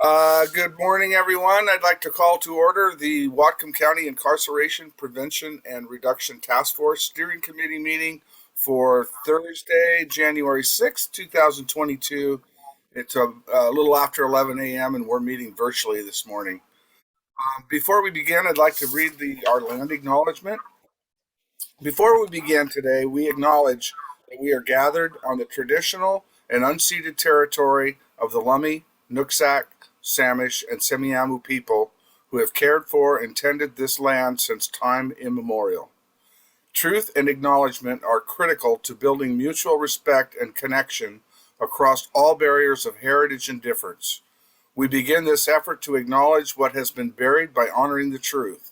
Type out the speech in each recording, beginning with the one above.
Good morning, everyone. I'd like to call to order the Whatcom County Incarceration Prevention and Reduction Task Force Steering Committee meeting for Thursday, January 6th, 2022. It's a little after 11 a.m. and we're meeting virtually this morning. Before we begin, I'd like to read our land acknowledgement. Before we begin today, we acknowledge that we are gathered on the traditional and unceded territory of the Lummi, Nooksack, Samish, and Semiahmoo people who have cared for and tended this land since time immemorial. Truth and acknowledgement are critical to building mutual respect and connection across all barriers of heritage and difference. We begin this effort to acknowledge what has been buried by honoring the truth.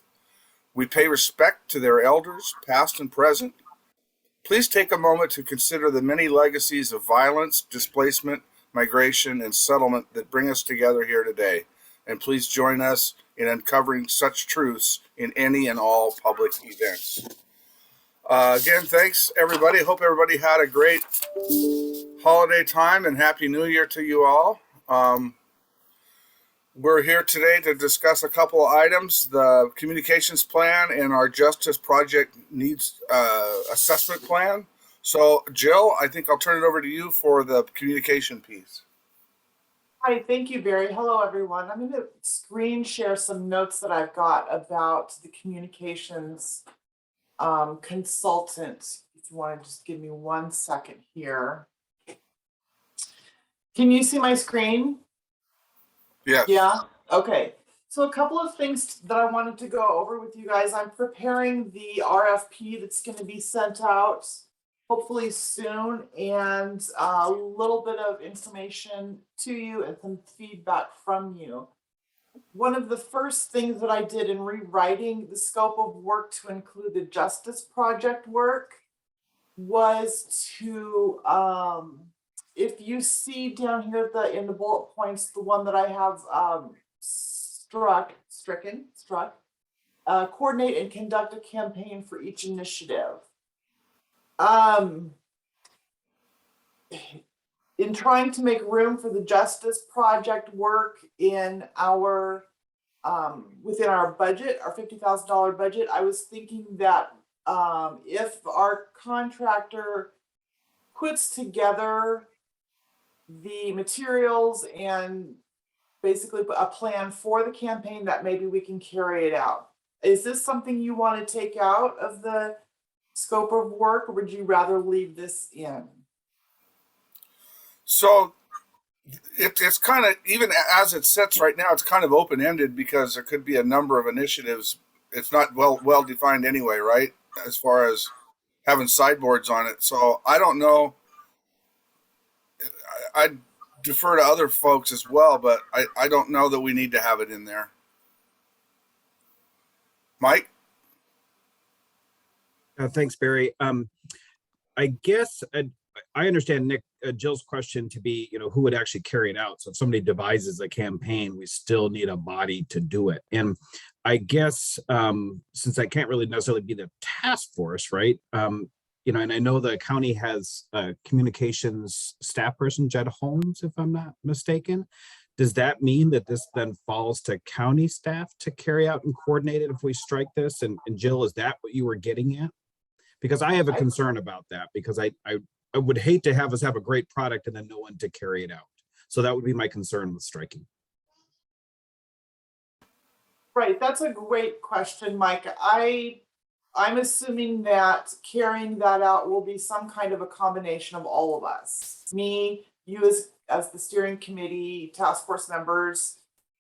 We pay respect to their elders, past and present. Please take a moment to consider the many legacies of violence, displacement, migration, and settlement that bring us together here today. And please join us in uncovering such truths in any and all public events. Again, thanks, everybody. Hope everybody had a great holiday time and Happy New Year to you all. We're here today to discuss a couple of items, the communications plan and our justice project needs assessment plan. So, Jill, I think I'll turn it over to you for the communication piece. Hi, thank you, Barry. Hello, everyone. I'm going to screen share some notes that I've got about the communications consultant. If you want to just give me 1 second here. Can you see my screen? Yes. Yeah. Okay. So a couple of things that I wanted to go over with you guys. I'm preparing the RFP that's going to be sent out hopefully soon, and a little bit of information to you and some feedback from you. One of the first things that I did in rewriting the scope of work to include the justice project work was to if you see down here in the bullet points, the one that I have struck, coordinate and conduct a campaign for each initiative. In trying to make room for the justice project work in our within our budget, our $50,000 budget, I was thinking that if our contractor puts together the materials and basically a plan for the campaign, that maybe we can carry it out. Is this something you want to take out of the scope of work, or would you rather leave this in? So it's kind of, even as it sits right now, it's kind of open-ended because there could be a number of initiatives. It's not well defined anyway, right? As far as having sideboards on it. So I don't know. I'd defer to other folks as well, but I don't know that we need to have it in there. Mike? Thanks, Barry. I guess I understand Nick Jill's question to be, who would actually carry it out. So if somebody devises a campaign, we still need a body to do it. And I guess since I can't really necessarily be the task force, right? And I know the county has a communications staff person, Jed Holmes, if I'm not mistaken. Does that mean that this then falls to county staff to carry out and coordinate it if we strike this? And Jill, is that what you were getting at? Because I have a concern about that, because I would hate to have us have a great product and then no one to carry it out. So that would be my concern with striking. Right, that's a great question, Mike. I'm assuming that carrying that out will be some kind of a combination of all of us. Me, you as the steering committee, task force members,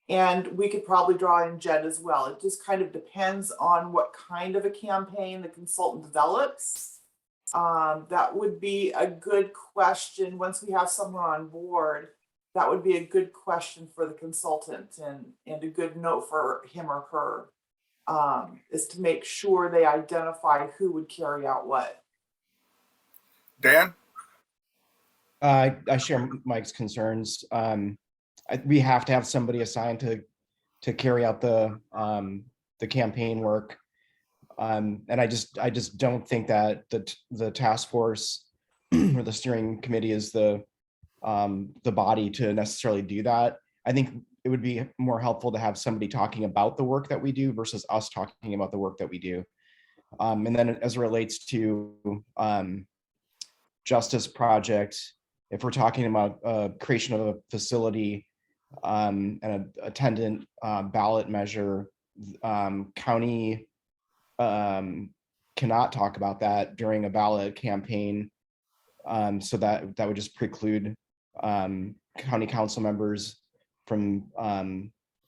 and we could probably draw in Jed as well. It just kind of depends on what kind of a campaign the consultant develops. That would be a good question. Once we have someone on board, that would be a good question for the consultant and a good note for him or her. Is to make sure they identify who would carry out what. Dan? I share Mike's concerns. We have to have somebody assigned to carry out the campaign work, and I just don't think that the task force or the steering committee is the body to necessarily do that. I think it would be more helpful to have somebody talking about the work that we do versus us talking about the work that we do. And then as it relates to Justice Project, if we're talking about creation of a facility and an attendant ballot measure, county cannot talk about that during a ballot campaign. So that would just preclude county council members from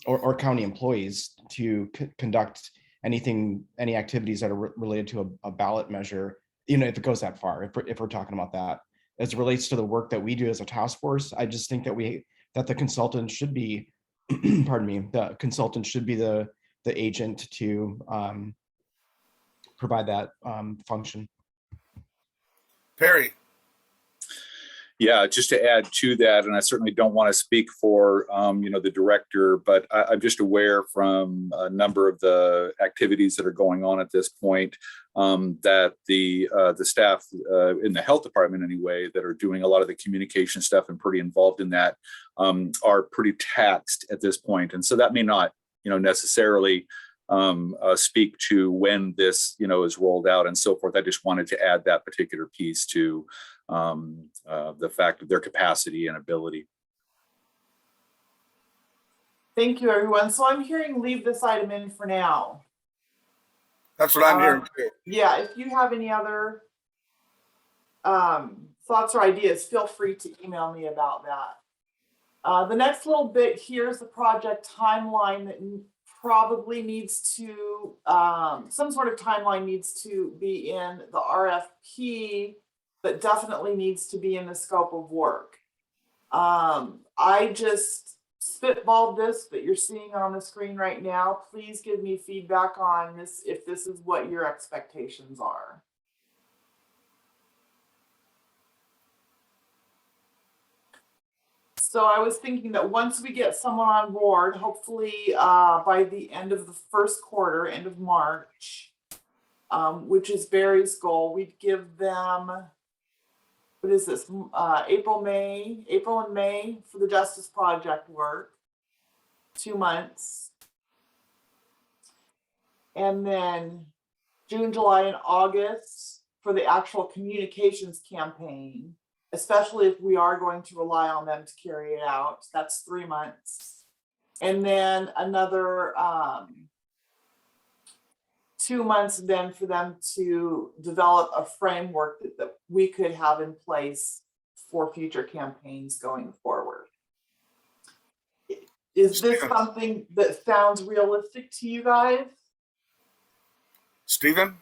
or county employees to conduct any activities that are related to a ballot measure, if it goes that far, if we're talking about that. As it relates to the work that we do as a task force, I just think that the consultant should be, pardon me, the consultant should be the agent to provide that function. Perry. Yeah, just to add to that, and I certainly don't want to speak for the director, but I'm just aware from a number of the activities that are going on at this point that the staff in the health department, anyway, that are doing a lot of the communication stuff and pretty involved in that are pretty taxed at this point, and so that may not necessarily speak to when this is rolled out and so forth. I just wanted to add that particular piece to the fact of their capacity and ability. Thank you, everyone. So I'm hearing leave this item in for now. That's what I'm hearing too. Yeah, if you have any other thoughts or ideas, feel free to email me about that. The next little bit here is the project timeline that probably needs to, some sort of timeline needs to be in the RFP, but definitely needs to be in the scope of work. I just spitballed this, but you're seeing on the screen right now. Please give me feedback on this if this is what your expectations are. So I was thinking that once we get someone on board, hopefully by the end of the first quarter, end of March, which is Barry's goal, we'd give them, what is this, April and May for the Justice Project work, 2 months. And then June, July, and August for the actual communications campaign, especially if we are going to rely on them to carry it out. That's 3 months. And then another 2 months then for them to develop a framework that we could have in place for future campaigns going forward. Is this something that sounds realistic to you guys? Stephen?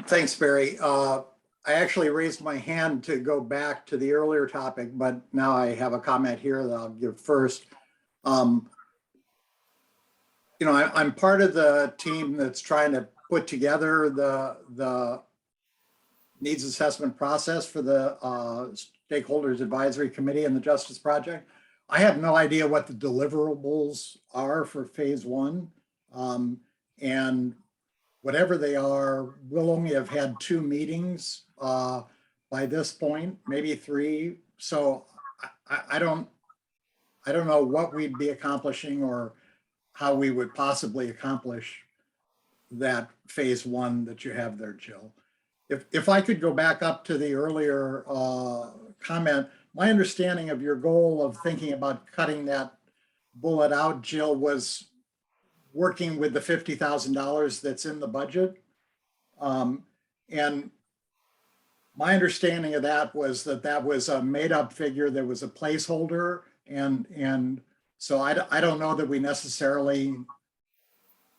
Thanks, Barry. I actually raised my hand to go back to the earlier topic, but now I have a comment here that I'll give first. I'm part of the team that's trying to put together the needs assessment process for the Stakeholders Advisory Committee and the Justice Project. I have no idea what the deliverables are for phase one. And whatever they are, we'll only have had 2 meetings by this point, maybe 3. So I don't know what we'd be accomplishing or how we would possibly accomplish that phase one that you have there, Jill. If I could go back up to the earlier comment, my understanding of your goal of thinking about cutting that bullet out, Jill, was working with the $50,000 that's in the budget. And my understanding of that was that was a made up figure, that was a placeholder. And so I don't know that we necessarily,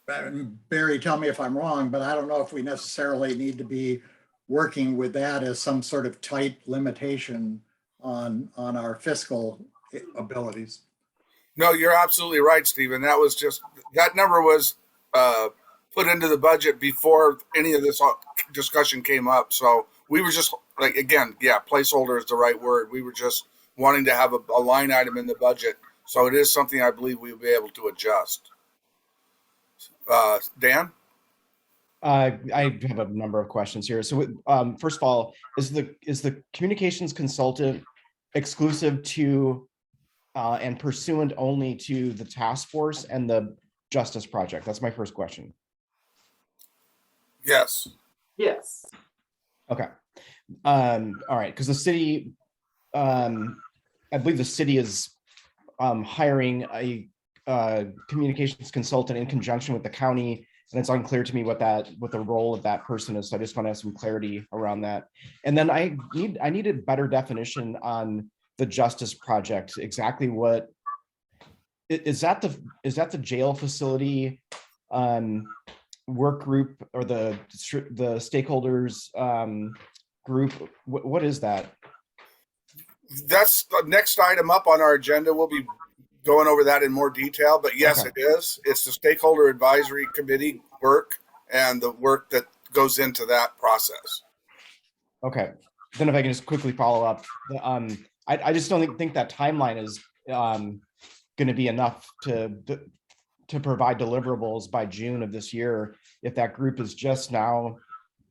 Barry, tell me if I'm wrong, but I don't know if we necessarily need to be working with that as some sort of tight limitation on our fiscal abilities. No, you're absolutely right, Stephen. That number was put into the budget before any of this discussion came up. So we were just placeholder is the right word. We were just wanting to have a line item in the budget. So it is something I believe we'll be able to adjust. Dan? I have a number of questions here. So first of all, is the communications consultant exclusive to and pursuant only to the task force and the Justice Project? That's my first question. Yes. Yes. Okay. All right, because the city, I believe the city is hiring a communications consultant in conjunction with the county, and it's unclear to me what the role of that person is. So I just want to have some clarity around that. And then I need a better definition on the Justice Project. Exactly what is that the jail facility work group, or the stakeholders group? What is that? That's the next item up on our agenda. We'll be going over that in more detail, but yes, Okay. it is. It's the stakeholder advisory committee work and the work that goes into that process. Okay, then if I can just quickly follow up, I just don't think that timeline is going to be enough to provide deliverables by June of this year. If that group is just now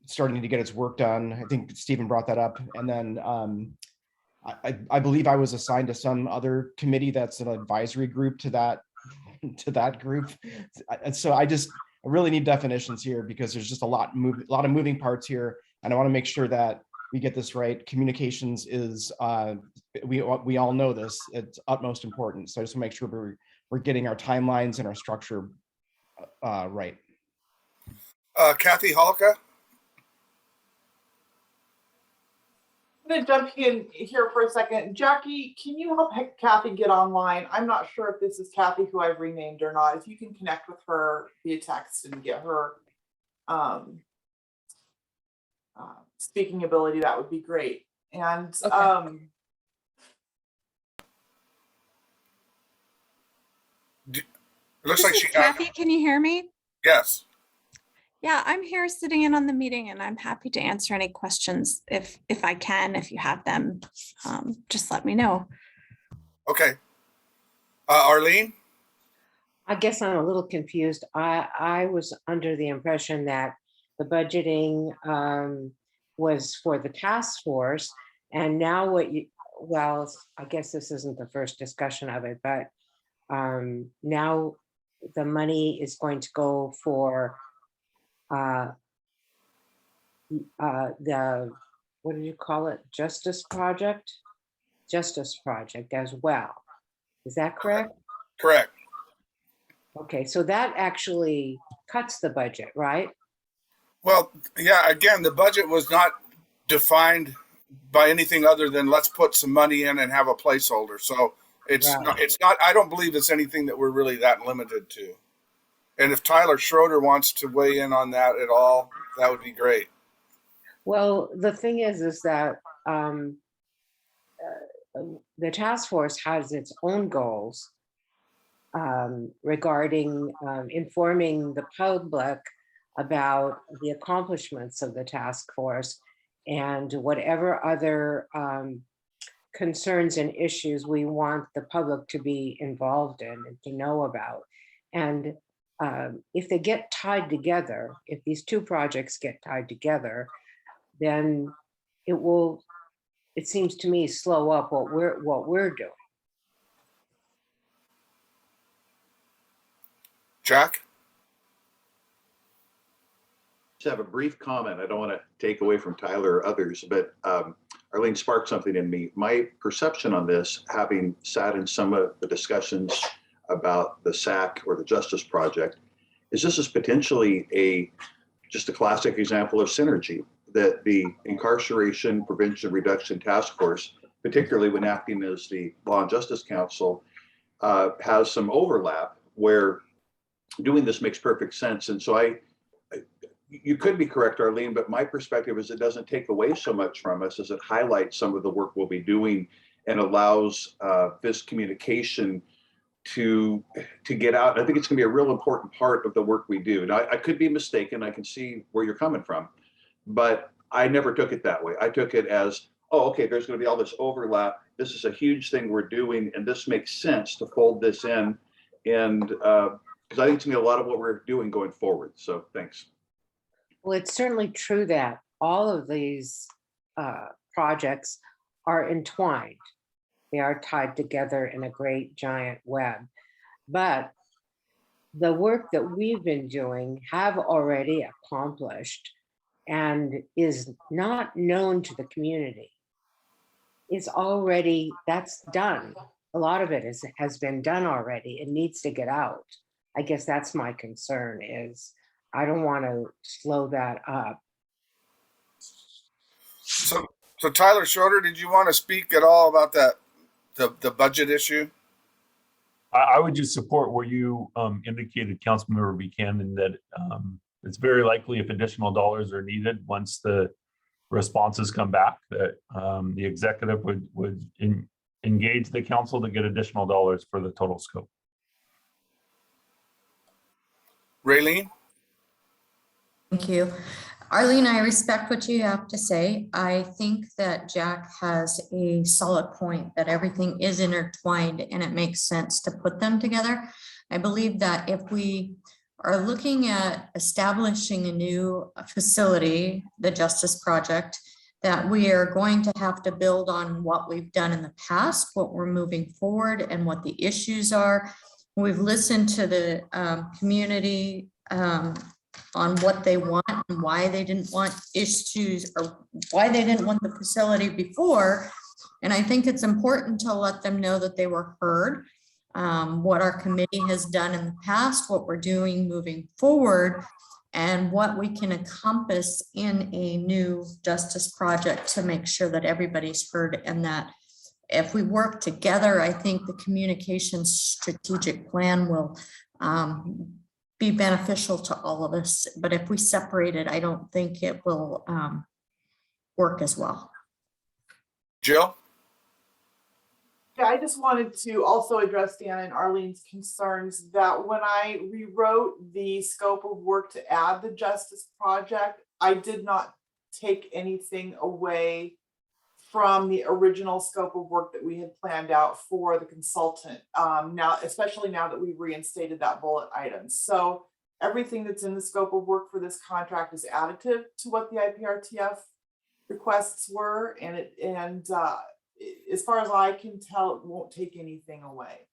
starting to get its work done, I think Stephen brought that up, and then I believe I was assigned to some other committee that's an advisory group to that group, and so I really need definitions here, because there's just a lot of moving parts here, and I want to make sure that we get this right. Communications is we all know this, it's utmost important. So I just want to make sure we're getting our timelines and our structure right. Kathy Holka. I'm going to jump in here for a second. Jackie, can you help Kathy get online? I'm not sure if this is Kathy who I've renamed or not. If you can connect with her via text and get her speaking ability, that would be great. And It looks like she got. Kathy, can you hear me? Yes. Yeah, I'm here sitting in on the meeting, and I'm happy to answer any questions if I can. If you have them, just let me know. Okay. Arlene. I guess I'm a little confused. I was under the impression that the budgeting was for the task force, and now well, I guess this isn't the first discussion of it, but now the money is going to go for the, what do you call it? Justice Project as well. Is that correct? Correct. Okay, so that actually cuts the budget, right? Well, yeah, again, the budget was not defined by anything other than let's put some money in and have a placeholder. So it's Right. not, I don't believe it's anything that we're really that limited to. And if Tyler Schroeder wants to weigh in on that at all, that would be great. Well, the thing is that the task force has its own goals regarding informing the public about the accomplishments of the task force and whatever other concerns and issues we want the public to be involved in and to know about. And if they get tied together, if these two projects get tied together, then it will, it seems to me, slow up what we're doing. Jack? Just have a brief comment. I don't want to take away from Tyler or others, but Arlene sparked something in me. My perception on this, having sat in some of the discussions about the SAC or the Justice Project, is this is potentially just a classic example of synergy, that the Incarceration Prevention Reduction Task Force, particularly when acting as the Law and Justice Council, has some overlap where doing this makes perfect sense. And so you could be correct, Arlene, but my perspective is it doesn't take away so much from us as it highlights some of the work we'll be doing and allows this communication to get out. I think it's going to be a real important part of the work we do. Now, I could be mistaken. I can see where you're coming from, but I never took it that way. I took it as, oh, okay, there's going to be all this overlap. This is a huge thing we're doing, and this makes sense to fold this in. And because I think it's going to be a lot of what we're doing going forward. So thanks. Well, it's certainly true that all of these projects are entwined. They are tied together in a great giant web. But the work that we've been doing have already accomplished and is not known to the community. It's already, that's done. A lot of it has been done already. It needs to get out. I guess that's my concern is I don't want to slow that up. So Tyler Schroeder, did you want to speak at all about that, the budget issue? I would just support where you indicated, Councilmember Buchanan, that it's very likely if additional dollars are needed once the responses come back, that the executive would engage the council to get additional dollars for the total scope. Raylene? Thank you. Arlene, I respect what you have to say. I think that Jack has a solid point that everything is intertwined and it makes sense to put them together. I believe that if we are looking at establishing a new facility, the Justice Project, that we are going to have to build on what we've done in the past, what we're moving forward, and what the issues are. We've listened to the community on what they want and why they didn't want issues or why they didn't want the facility before. And I think it's important to let them know that they were heard, what our committee has done in the past, what we're doing moving forward, and what we can encompass in a new justice project to make sure that everybody's heard, and that if we work together, I think the communications strategic plan will be beneficial to all of us. But if we separate it, I don't think it will work as well. Jill? Yeah, I just wanted to also address Dan and Arlene's concerns that when I rewrote the scope of work to add the Justice Project, I did not take anything away from the original scope of work that we had planned out for the consultant. Now, especially now that we've reinstated that bullet item. So everything that's in the scope of work for this contract is additive to what the IPRTF requests were. And as far as I can tell, it won't take anything away.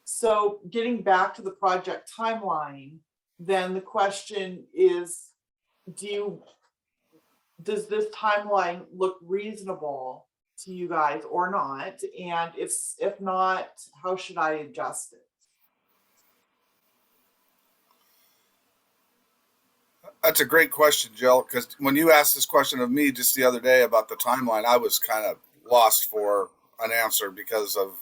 So getting back to the project timeline, then the question is, does this timeline look reasonable to you guys or not? And if not, how should I adjust it? That's a great question, Jill, because when you asked this question of me just the other day about the timeline, I was kind of lost for an answer because of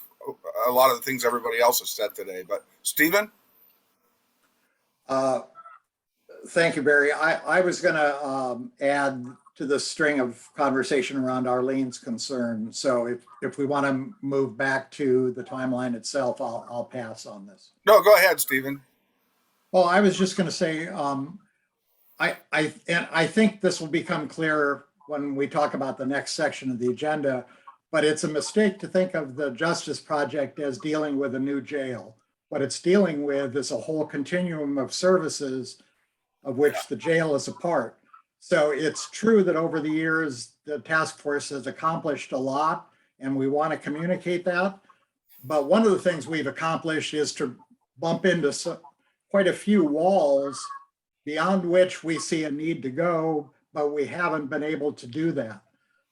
a lot of the things everybody else has said today. But Stephen? Thank you, Barry. I was going to add to the string of conversation around Arlene's concern. So if we want to move back to the timeline itself, I'll pass on this. No, go ahead, Stephen. Well, I was just going to say, I think this will become clearer when we talk about the next section of the agenda, but it's a mistake to think of the Justice Project as dealing with a new jail. What it's dealing with is a whole continuum of services of which the jail is a part. So it's true that over the years, the task force has accomplished a lot, and we want to communicate that. But one of the things we've accomplished is to bump into quite a few walls beyond which we see a need to go, but we haven't been able to do that.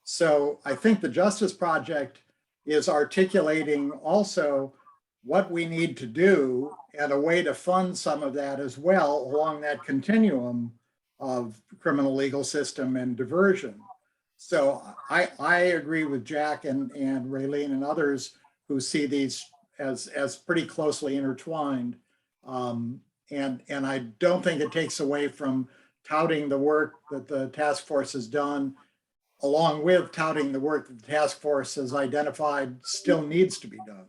So I think the Justice Project is articulating also what we need to do and a way to fund some of that as well along that continuum of criminal legal system and diversion. So I agree with Jack and Raylene and others who see these as pretty closely intertwined. And I don't think it takes away from touting the work that the task force has done, along with touting the work that the task force has identified still needs to be done.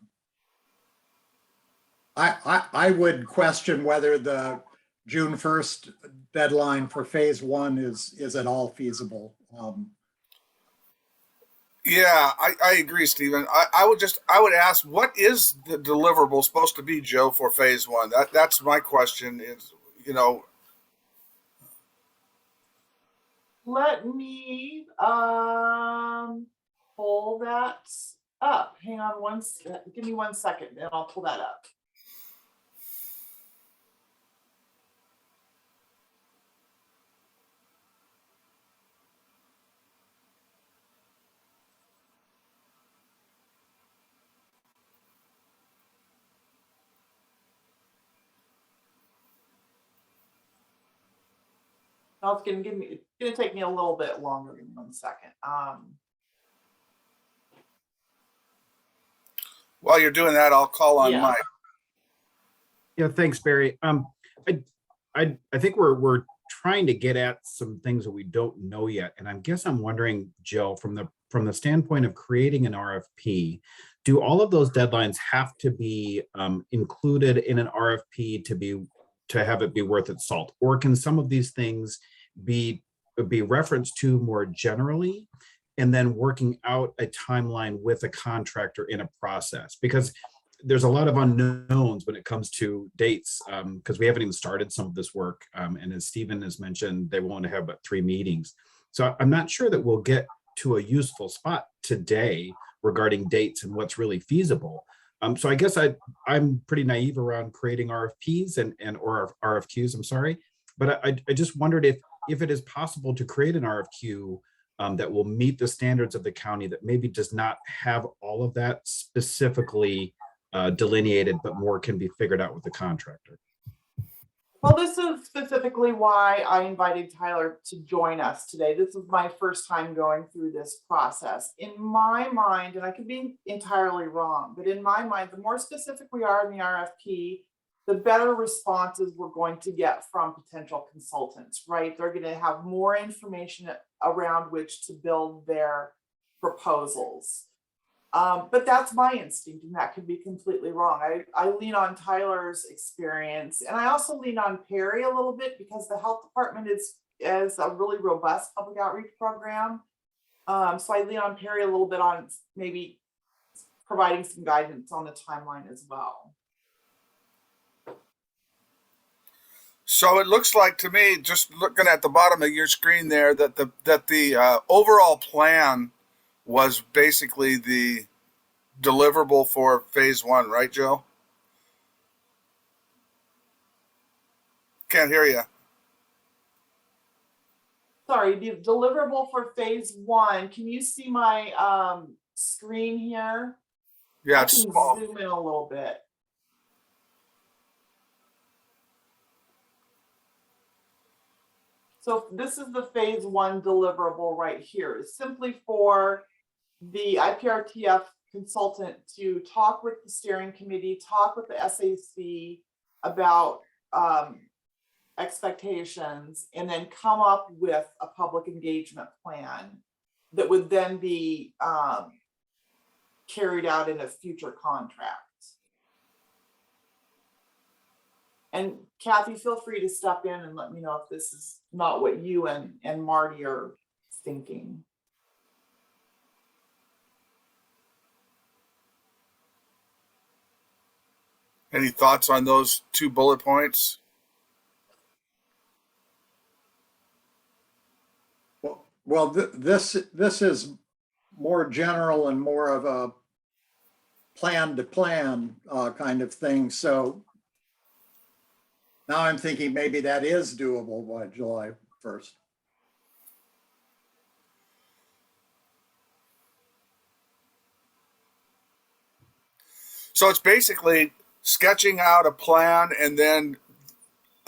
I would question whether the June 1st deadline for phase one is at all feasible. Yeah, I agree, Stephen. I would ask, what is the deliverable supposed to be, Joe, for phase one? That's my question is, Let me pull that up. Hang on give me 1 second, and I'll pull that up. Now it's gonna take me a little bit longer than 1 second. While you're doing that, I'll call on Yeah. Mike. Yeah, thanks, Barry. I think we're trying to get at some things that we don't know yet, and I'm wondering, Jill, from the standpoint of creating an RFP, do all of those deadlines have to be included in an RFP to have it be worth its salt, or can some of these things be referenced to more generally, and then working out a timeline with a contractor in a process? Because there's a lot of unknowns when it comes to dates, because we haven't even started some of this work. And as Stephen has mentioned, they want to have about 3 meetings. So I'm not sure that we'll get to a useful spot today regarding dates and what's really feasible. So I guess I'm pretty naive around creating RFPs or RFQs, I'm sorry. But I just wondered if it is possible to create an RFQ that will meet the standards of the county, that maybe does not have all of that specifically delineated, but more can be figured out with the contractor. Well, this is specifically why I invited Tyler to join us today. This is my first time going through this process. In my mind, and I could be entirely wrong, but in my mind, the more specific we are in the RFP, the better responses we're going to get from potential consultants, right? They're going to have more information around which to build their proposals. But that's my instinct, and that could be completely wrong. I lean on Tyler's experience, and I also lean on Perry a little bit, because the health department is a really robust public outreach program. So I lean on Perry a little bit on maybe providing some guidance on the timeline as well. So it looks like to me, just looking at the bottom of your screen there, that the overall plan was basically the deliverable for phase 1, right, Joe? Can't hear you. Sorry, the deliverable for phase 1. Can you see my screen here? Yeah, I it's can small. zoom in a little bit. So this is the phase 1 deliverable right here. It's simply for the IPRTF consultant to talk with the steering committee, talk with the SAC about expectations, and then come up with a public engagement plan that would then be carried out in a future contract. And Kathy, feel free to step in and let me know if this is not what you and Marty are thinking. Any thoughts on those 2 bullet points? Well, this is more general and more of a plan to plan kind of thing. So now I'm thinking maybe that is doable by July 1st. So it's basically sketching out a plan, and then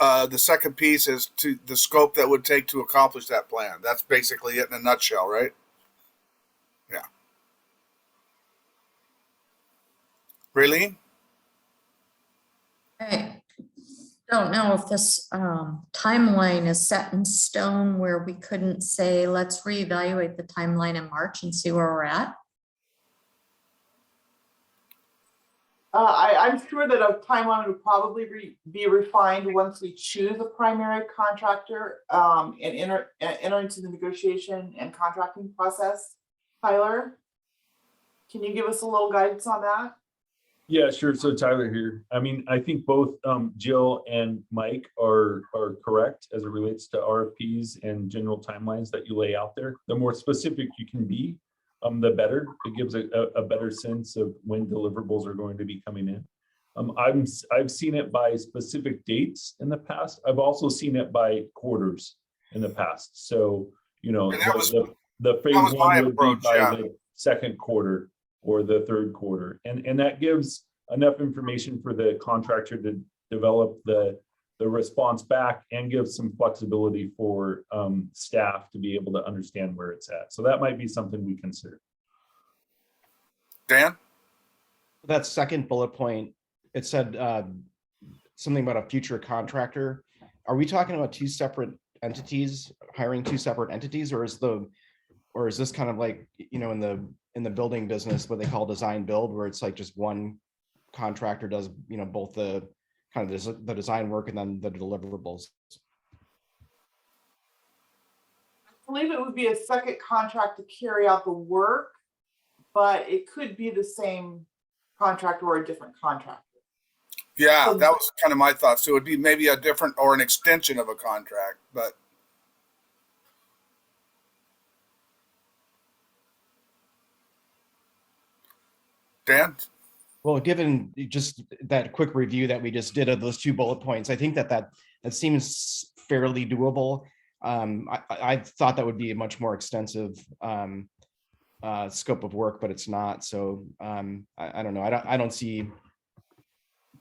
the second piece is to the scope that would take to accomplish that plan. That's basically it in a nutshell, right? Yeah. Raylene? I don't know if this timeline is set in stone where we couldn't say, let's reevaluate the timeline in March and see where we're at. I'm sure that a timeline would probably be refined once we choose a primary contractor and enter into the negotiation and contracting process. Tyler, can you give us a little guidance on that? Yeah, sure. So Tyler here. I mean, I think both Jill and Mike are correct as it relates to RFPs and general timelines that you lay out there. The more specific you can be, the better. It gives a better sense of when deliverables are going to be coming in. I've seen it by specific dates in the past. I've also seen it by quarters in the past. So, you know, And that was the phase my one would be approach, by yeah. the second quarter or the third quarter. And that gives enough information for the contractor to develop the response back and give some flexibility for staff to be able to understand where it's at. So that might be something we consider. Dan? That second bullet point, it said something about a future contractor. Are we talking about two separate entities, hiring two separate entities, or is this kind of like, you know, in the building business, what they call design build, where it's like just one contractor does, you know, both the kind of the design work and then the deliverables? I believe it would be a second contract to carry out the work, but it could be the same contractor or a different contractor. Yeah, So- that was kind of my thought. So it would be maybe a different or an extension of a contract, but Dan? Well, given just that quick review that we just did of those two bullet points, I think that seems fairly doable. I thought that would be a much more extensive scope of work, but it's not. So I don't know. I don't see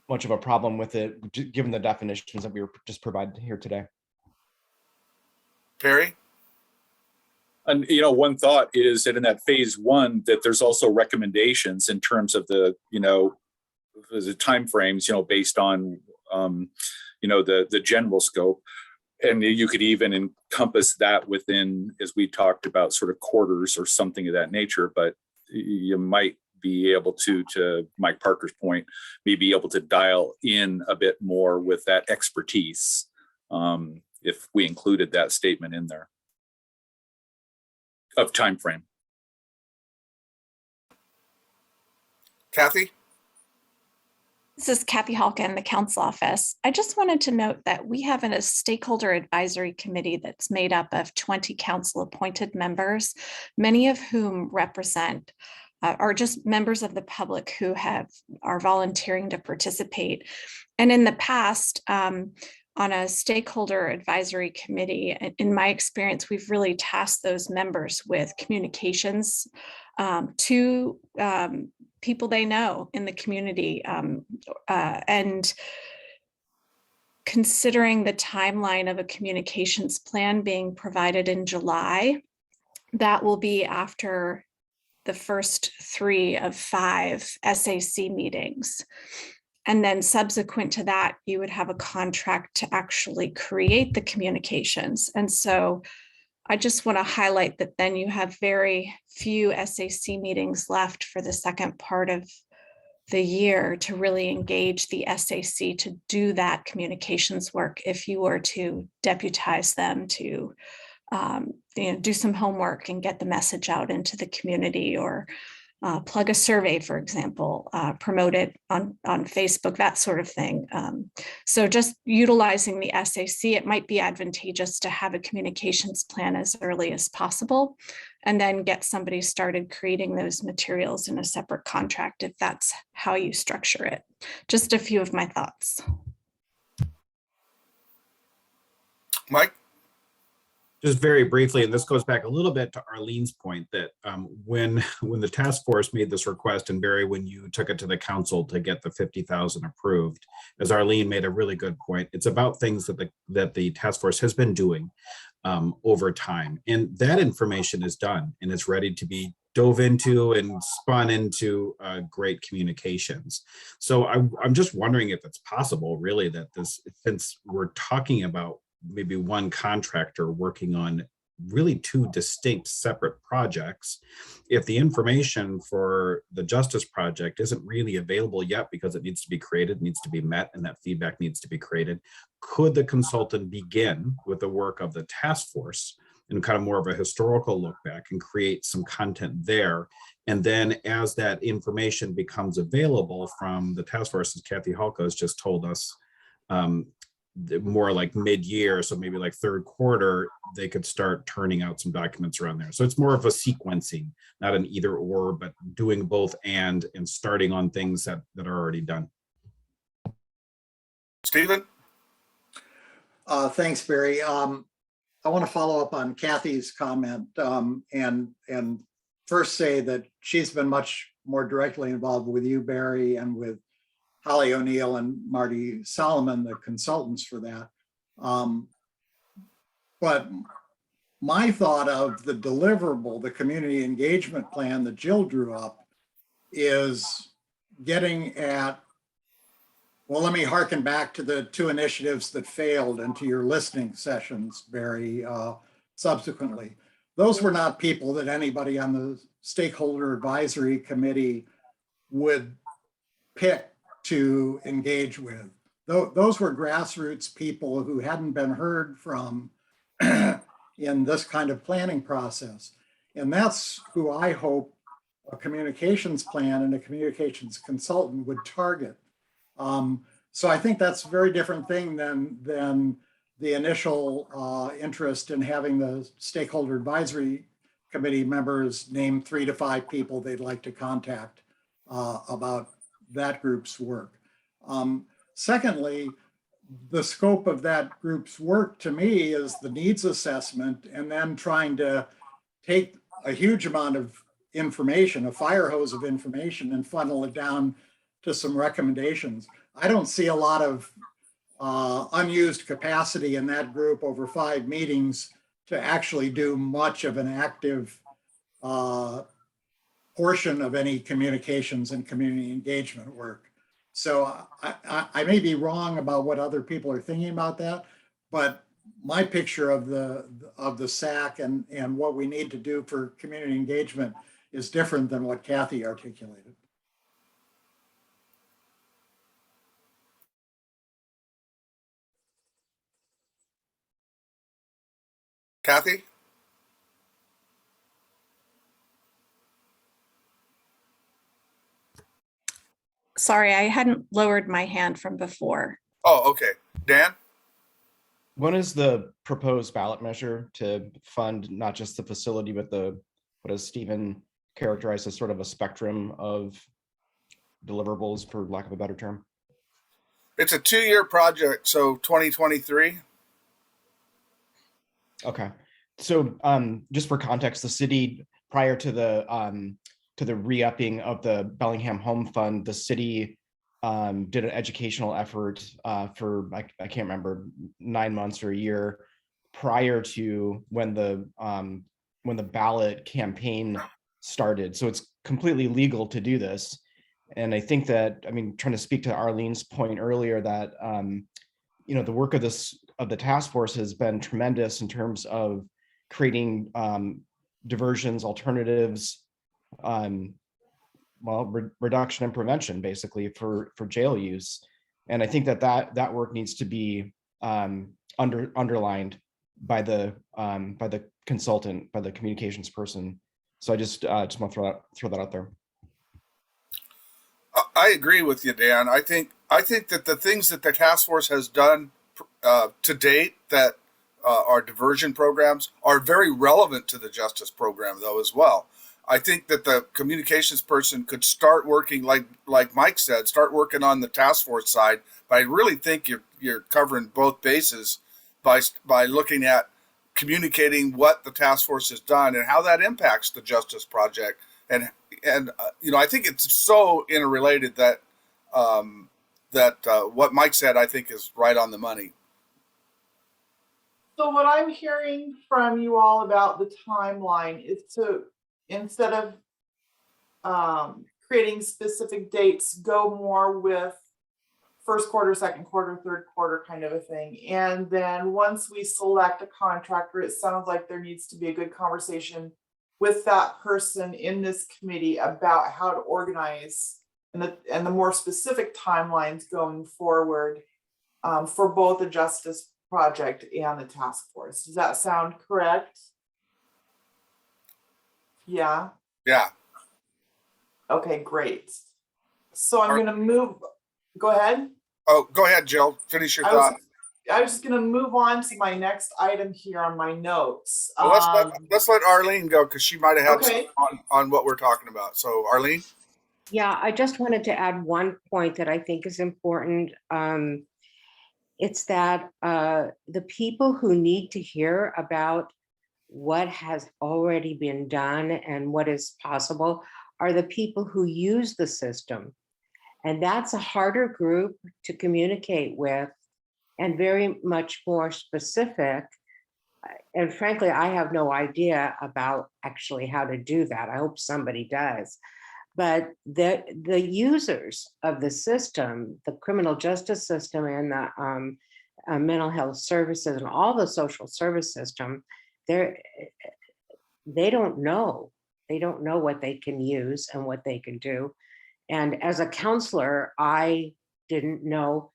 much of a problem with it, given the definitions that we were just provided here today. Perry? And, you know, one thought is that in that phase one, that there's also recommendations in terms of the, you know, the timeframes, you know, based on, you know, the general scope. And you could even encompass that within, as we talked about, sort of quarters or something of that nature. But you might be able to Mike Parker's point, be able to dial in a bit more with that expertise if we included that statement in there of time frame. Kathy? This is Kathy Halkin, the council office. I just wanted to note that we have a stakeholder advisory committee that's made up of 20 council appointed members, many of whom represent are just members of the public who are volunteering to participate. And in the past, on a stakeholder advisory committee, in my experience, we've really tasked those members with communications to people they know in the community. And considering the timeline of a communications plan being provided in July, that will be after the first 3 of 5 SAC meetings. And then subsequent to that, you would have a contract to actually create the communications. And so I just want to highlight that then you have very few SAC meetings left for the second part of the year to really engage the SAC to do that communications work if you were to deputize them to do some homework and get the message out into the community, or plug a survey, for example, promote it on Facebook, that sort of thing. So just utilizing the SAC, it might be advantageous to have a communications plan as early as possible, and then get somebody started creating those materials in a separate contract if that's how you structure it. Just a few of my thoughts. Mike? Just very briefly, and this goes back a little bit to Arlene's point, that when the task force made this request, and Barry, when you took it to the council to get the 50,000 approved, as Arlene made a really good point, it's about things that the task force has been doing over time, and that information is done and it's ready to be dove into and spun into great communications. So I'm just wondering if it's possible, really, that this, since we're talking about maybe one contractor working on really 2 distinct separate projects, if the information for the justice project isn't really available yet because it needs to be created, needs to be met, and that feedback needs to be created, could the consultant begin with the work of the task force and kind of more of a historical look back and create some content there? And then as that information becomes available from the task force, as Kathy Halka has just told us, more like mid-year, so maybe like third quarter, they could start turning out some documents around there. So it's more of a sequencing, not an either or, but doing both and starting on things that are already done. Stephen? Thanks, Barry. I want to follow up on Kathy's comment and first say that she's been much more directly involved with you, Barry, and with Holly O'Neill and Marty Solomon, the consultants for that. But my thought of the deliverable, the community engagement plan that Jill drew up, is getting at, well, let me hearken back to the 2 initiatives that failed and to your listening sessions, Barry, subsequently. Those were not people that anybody on the stakeholder advisory committee would pick to engage with. Those were grassroots people who hadn't been heard from in this kind of planning process. And that's who I hope a communications plan and a communications consultant would target. So I think that's a very different thing than the initial interest in having the stakeholder advisory committee members name 3 to 5 people they'd like to contact about that group's work. Secondly, the scope of that group's work to me is the needs assessment and then trying to take a huge amount of information, a fire hose of information, and funnel it down to some recommendations. I don't see a lot of unused capacity in that group over 5 meetings to actually do much of an active portion of any communications and community engagement work. So I may be wrong about what other people are thinking about that, but my picture of the SAC and what we need to do for community engagement is different than what Kathy articulated. Kathy? Sorry, I hadn't lowered my hand from before. Oh, okay. Dan? When is the proposed ballot measure to fund not just the facility, but what does Stephen characterize as sort of a spectrum of deliverables, for lack of a better term? It's a 2-year project, so 2023. Okay, so just for context, the city, prior to the re-upping of the Bellingham Home Fund, the city did an educational effort for I can't remember, 9 months or a year prior to when the ballot campaign started. So it's completely legal to do this. And I think that, I mean, trying to speak to Arlene's point earlier, that the work of the task force has been tremendous in terms of creating diversions, alternatives, reduction and prevention, basically, for jail use. And I think that work needs to be underlined by the consultant, by the communications person. So I just want to throw that out there. I agree with you, Dan. I think that the things that the task force has done to date that are diversion programs are very relevant to the justice program, though, as well. I think that the communications person could start working, like Mike said, start working on the task force side. But I really think you're covering both bases by looking at communicating what the task force has done and how that impacts the justice project. And I think it's so interrelated that what Mike said, I think, is right on the money. So what I'm hearing from you all about the timeline is to, instead of creating specific dates, go more with first quarter, second quarter, third quarter kind of a thing. And then once we select a contractor, it sounds like there needs to be a good conversation with that person in this committee about how to organize and the more specific timelines going forward for both the justice project and the task force. Does that sound correct? Yeah. Yeah. Okay, great. So I'm going to move. Go ahead. Oh, go ahead, Jill. Finish your thought. I was just gonna move on to my next item here on my notes. Well, let's let Arlene go because she might have had Okay. some on what we're talking about. So Arlene? Yeah, I just wanted to add one point that I think is important. It's that the people who need to hear about what has already been done and what is possible are the people who use the system. And that's a harder group to communicate with and very much more specific. And frankly, I have no idea about actually how to do that. I hope somebody does. But the users of the system, the criminal justice system and the mental health services and all the social service system, they don't know. They don't know what they can use and what they can do. And as a counselor, I didn't know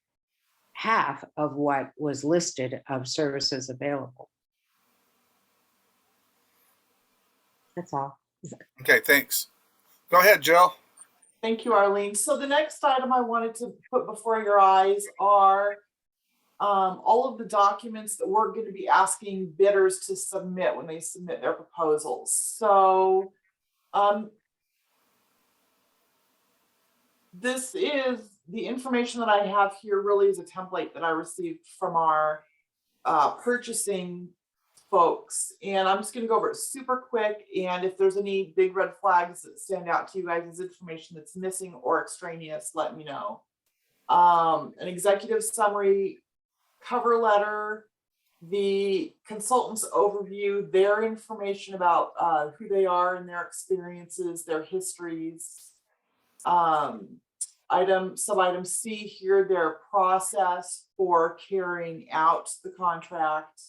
half of what was listed of services available. That's all. Okay, thanks. Go ahead, Jill. Thank you, Arlene. So the next item I wanted to put before your eyes are all of the documents that we're going to be asking bidders to submit when they submit their proposals. So this is the information that I have here really is a template that I received from our purchasing folks. And I'm just going to go over it super quick. And if there's any big red flags that stand out to you guys as information that's missing or extraneous, let me know. An executive summary, cover letter, the consultant's overview, their information about who they are and their experiences, their histories. Sub-item C here, their process for carrying out the contract,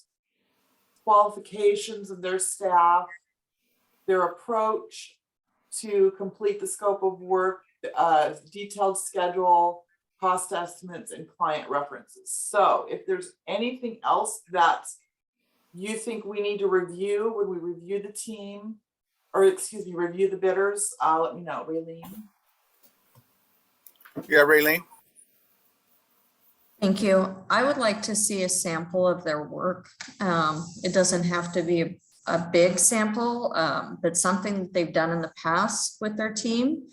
qualifications of their staff, their approach to complete the scope of work, detailed schedule, cost estimates, and client references. So if there's anything else that you think we need to review when we review the team, or excuse me, review the bidders, let me know. Raylene? Yeah, Raylene. Thank you. I would like to see a sample of their work. It doesn't have to be a big sample, but something that they've done in the past with their team.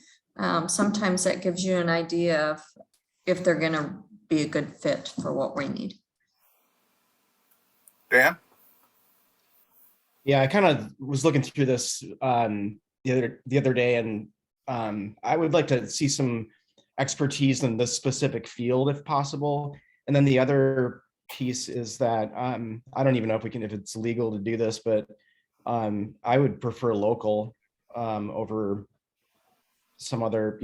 Sometimes that gives you an idea of if they're going to be a good fit for what we need. Dan? Yeah, I kind of was looking through this the other day, and I would like to see some expertise in this specific field if possible. And then the other piece is that I don't even know if it's legal to do this, but I would prefer local over some other,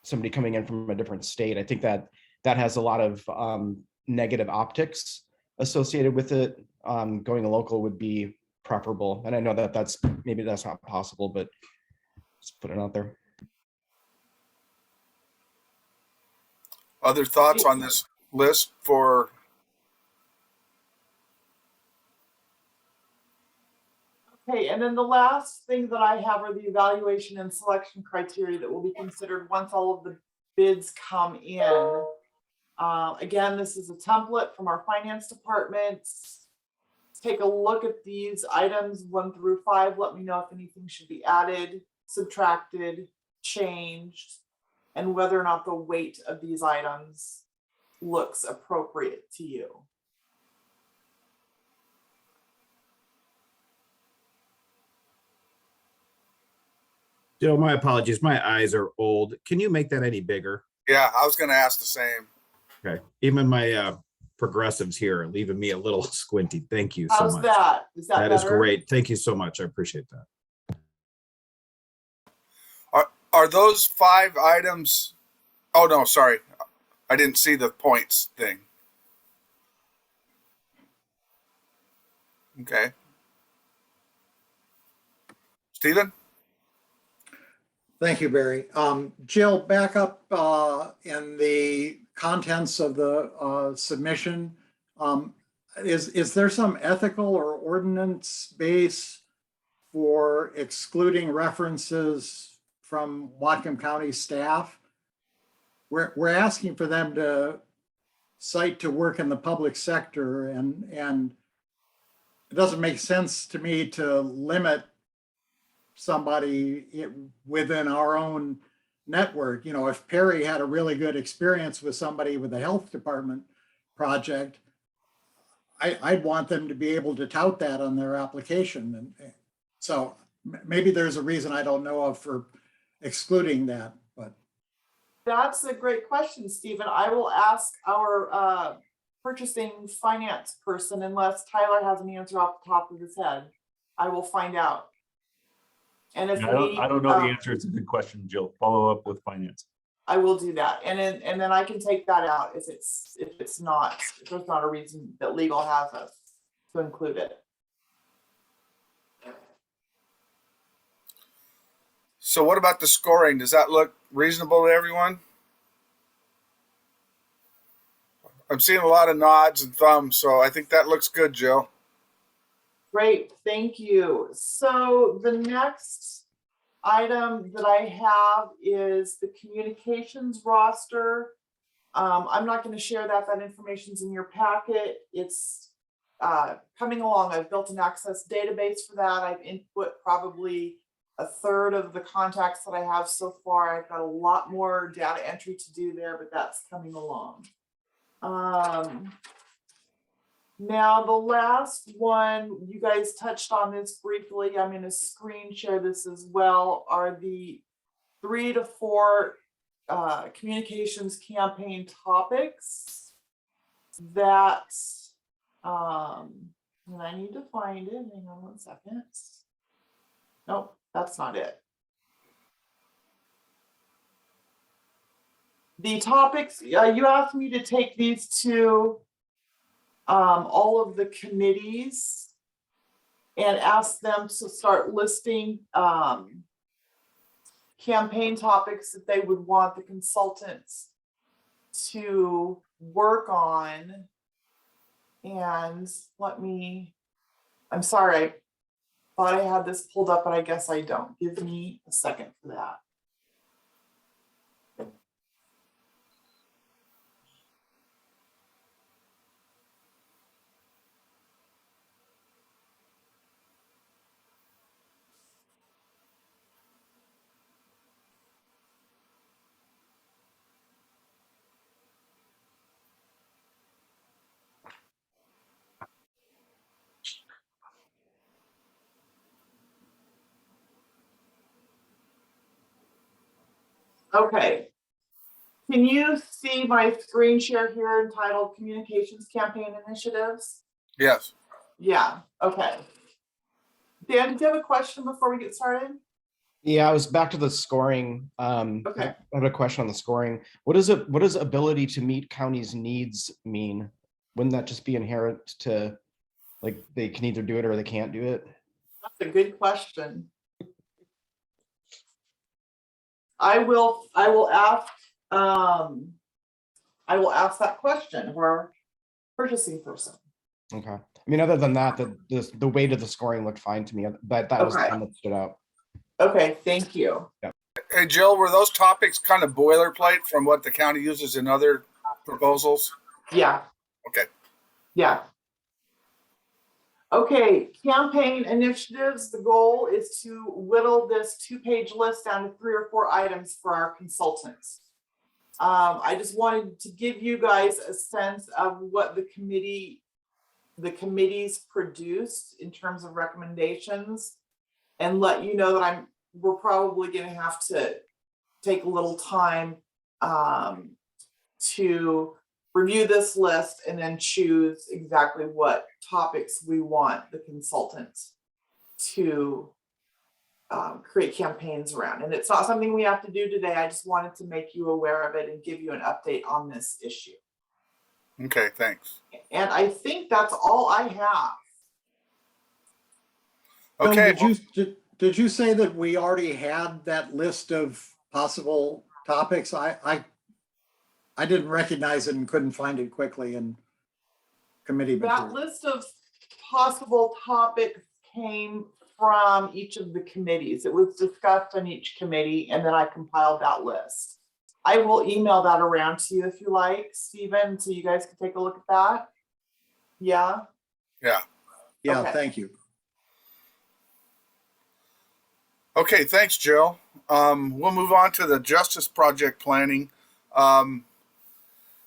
somebody coming in from a different state. I think that has a lot of negative optics associated with it. Going local would be preferable. And I know that that's not possible, but just put it out there. Other thoughts on this list for? Okay, and then the last thing that I have are the evaluation and selection criteria that will be considered once all of the bids come in. Again, this is a template from our finance department. Take a look at these items 1 through 5. Let me know if anything should be added, subtracted, changed, and whether or not the weight of these items looks appropriate to you. Jill, my apologies. My eyes are old. Can you make that any bigger? Yeah, I was going to ask the same. Okay. Even my progressives here are leaving me a little squinty. Thank you so How's much. that? Is that That is better? great. Thank you so much. I appreciate that. Are those 5 items? Oh, no, sorry. I didn't see the points thing. Okay. Stephen? Thank you, Barry. Jill, back up in the contents of the submission. Is there some ethical or ordinance base for excluding references from Whatcom County staff? We're asking for them to site to work in the public sector, and it doesn't make sense to me to limit somebody within our own network. You know, if Perry had a really good experience with somebody with a health department project, I'd want them to be able to tout that on their application. And so maybe there's a reason I don't know of for excluding that, but. That's a great question, Stephen. I will ask our purchasing finance person, unless Tyler has an answer off the top of his head. I will find out. And if I don't know the answer. It's a good question, Jill. Follow up with finance. I will do that, and then I can take that out if there's not a reason that legal has us to include it. So what about the scoring? Does that look reasonable to everyone? I'm seeing a lot of nods and thumbs, so I think that looks good, Jill. Great, thank you. So the next item that I have is the communications roster. I'm not going to share that. That information's in your packet. It's coming along. I've built an access database for that. I've input probably a third of the contacts that I have so far. I've got a lot more data entry to do there, but that's coming along. Now the last one, you guys touched on this briefly. I'm going to screen share this as well, are the 3 to 4 communications campaign topics that, and I need to find it. Hang on 1 second. Nope, that's not it. The topics, you asked me to take these to all of the committees and ask them to start listing campaign topics that they would want the consultants to work on. And I'm sorry, I thought I had this pulled up, but I guess I don't. Give me a second for that. Okay. Can you see my screen share here entitled Communications Campaign Initiatives? Yes. Yeah, okay. Dan, did you have a question before we get started? Yeah, I was back to the scoring. Okay. I have a question on the scoring. What does ability to meet counties' needs mean? Wouldn't that just be inherent to, like, they can either do it or they can't do it? That's a good question. I will ask that question of our purchasing person. Okay. I mean, other than that, the weight of the scoring looked fine to me, but that was the one that stood out. Okay, thank you. Yeah. Hey, Jill, were those topics kind of boilerplate from what the county uses in other proposals? Yeah. Okay. Yeah. Okay, campaign initiatives. The goal is to whittle this 2-page list down to 3 or 4 items for our consultants. I just wanted to give you guys a sense of what the committees produced in terms of recommendations, and let you know that we're probably going to have to take a little time to review this list and then choose exactly what topics we want the consultants to create campaigns around. And it's not something we have to do today. I just wanted to make you aware of it and give you an update on this issue. Okay, thanks. And I think that's all I have. Okay. Did you say that we already had that list of possible topics? I didn't recognize it and couldn't find it quickly in committee material. That list of possible topics came from each of the committees. It was discussed on each committee, and then I compiled that list. I will email that around to you if you like, Stephen, so you guys can take a look at that. Yeah, Yeah. Yeah, Okay. thank you. Okay, thanks, Jill. We'll move on to the Justice Project planning.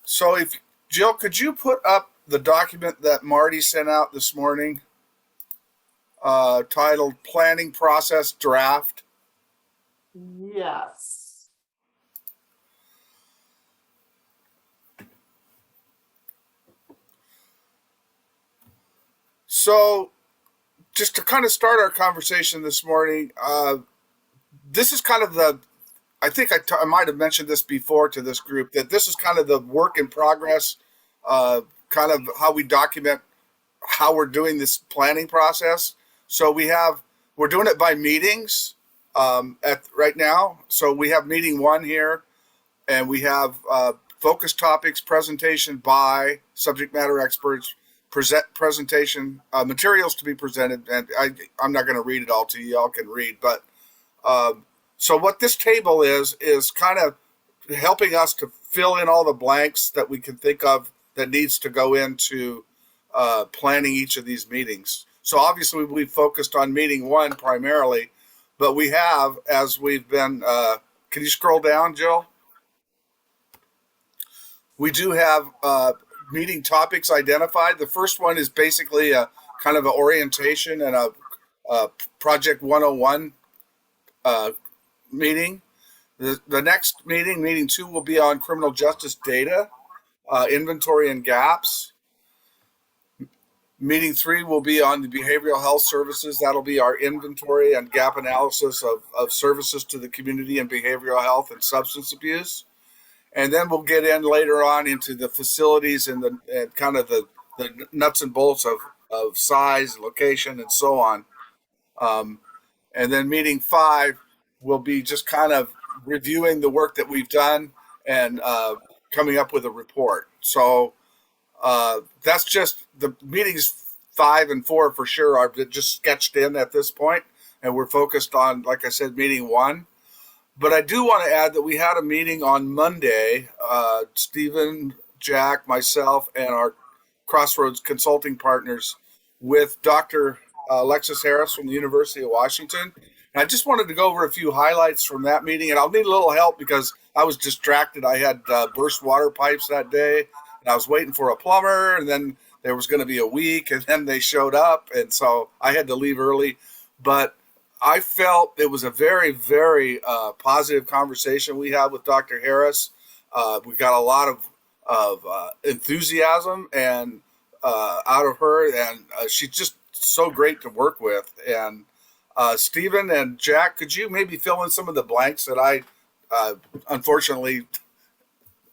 So if Jill, could you put up the document that Marty sent out this morning, titled Planning Process Draft? yes. So just to kind of start our conversation this morning, this is kind of I think I might have mentioned this before to this group, that this is kind of the work in progress, kind of how we document how we're doing this planning process. So we're doing it by meetings at right now. So we have meeting 1 here, and we have focus topics, presentation by subject matter experts, presentation materials to be presented, and I'm not going to read it all to you. Y'all can read, but so what this table is kind of helping us to fill in all the blanks that we can think of that needs to go into planning each of these meetings. So obviously we focused on meeting 1 primarily, but we have, as we've been, can you scroll down, Jill? We do have meeting topics identified. The first one is basically a kind of an orientation and a Project 101 meeting. The next meeting 2, will be on criminal justice data, inventory and gaps. Meeting 3 will be on the behavioral health services. That'll be our inventory and gap analysis of services to the community in behavioral health and substance abuse. And then we'll get in later on into the facilities and kind of the nuts and bolts of size, location, and so on. And then meeting 5 will be just kind of reviewing the work that we've done and coming up with a report. So that's just the meetings 5 and 4 for sure are just sketched in at this point, and we're focused on, like I said, meeting 1. But I do want to add that we had a meeting on Monday. Stephen, Jack, myself, and our Crossroads consulting partners with Dr. Alexis Harris from the University of Washington. And I just wanted to go over a few highlights from that meeting, and I'll need a little help because I was distracted. I had burst water pipes that day, and I was waiting for a plumber, and then there was going to be a week, and then they showed up, and so I had to leave early. But I felt it was a very, very positive conversation we had with Dr. Harris. We got a lot of enthusiasm and out of her, and she's just so great to work with. And Stephen and Jack, could you maybe fill in some of the blanks that I unfortunately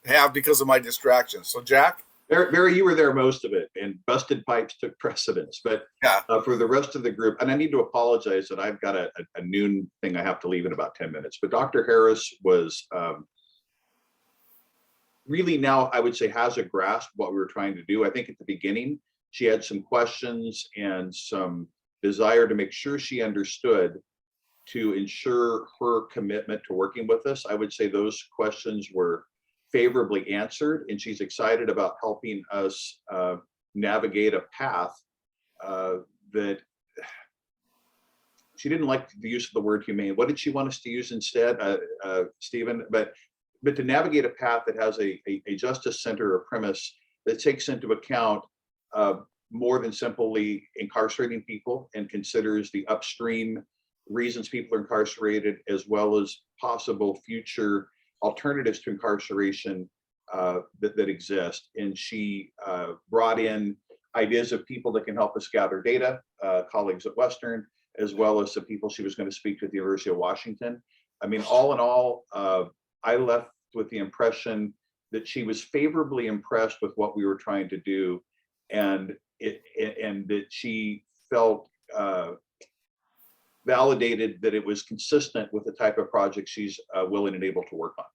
have because of my distractions? So, Jack? Barry, you were there most of it, and busted pipes took precedence. But Yeah. For the rest of the group, and I need to apologize that I've got a noon thing I have to leave in about 10 minutes. But Dr. Harris was really now, I would say, has a grasp of what we were trying to do. I think at the beginning, she had some questions and some desire to make sure she understood to ensure her commitment to working with us. I would say those questions were favorably answered, and she's excited about helping us navigate a path that she didn't like the use of the word humane. What did she want us to use instead, Stephen? But to navigate a path that has a justice center or premise that takes into account more than simply incarcerating people and considers the upstream reasons people are incarcerated, as well as possible future alternatives to incarceration that exist. And she brought in ideas of people that can help us gather data, colleagues at Western, as well as some people she was going to speak to at the University of Washington. I mean, all in all, I left with the impression that she was favorably impressed with what we were trying to do, and that she felt validated that it was consistent with the type of project she's willing and able to work on.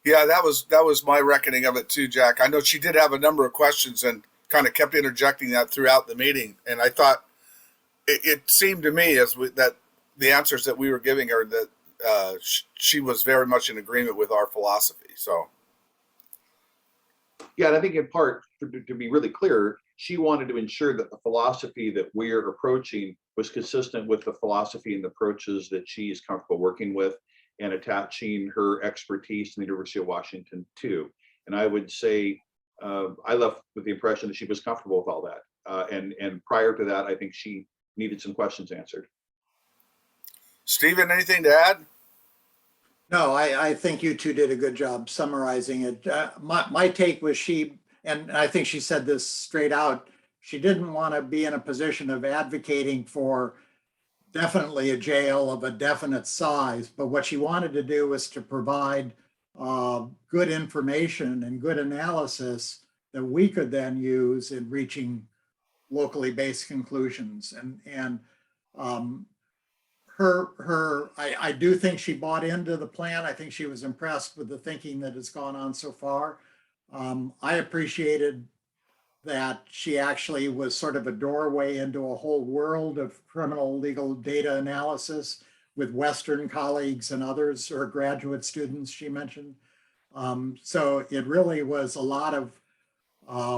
Yeah, that was my reckoning of it too, Jack. I know she did have a number of questions and kind of kept interjecting that throughout the meeting, and I thought it seemed to me that the answers that we were giving her, that she was very much in agreement with our philosophy. So Yeah, and I think in part, to be really clear, she wanted to ensure that the philosophy that we're approaching was consistent with the philosophy and the approaches that she is comfortable working with, and attaching her expertise in the University of Washington too. And I would say I left with the impression that she was comfortable with all that. And prior to that, I think she needed some questions answered. Stephen, anything to add? No, I think you two did a good job summarizing it. My take was and I think she said this straight out, she didn't want to be in a position of advocating for definitely a jail of a definite size, but what she wanted to do was to provide good information and good analysis that we could then use in reaching locally based conclusions. I do think she bought into the plan. I think she was impressed with the thinking that has gone on so far. I appreciated that she actually was sort of a doorway into a whole world of criminal legal data analysis with Western colleagues and others, or graduate students she mentioned. So it really was a lot of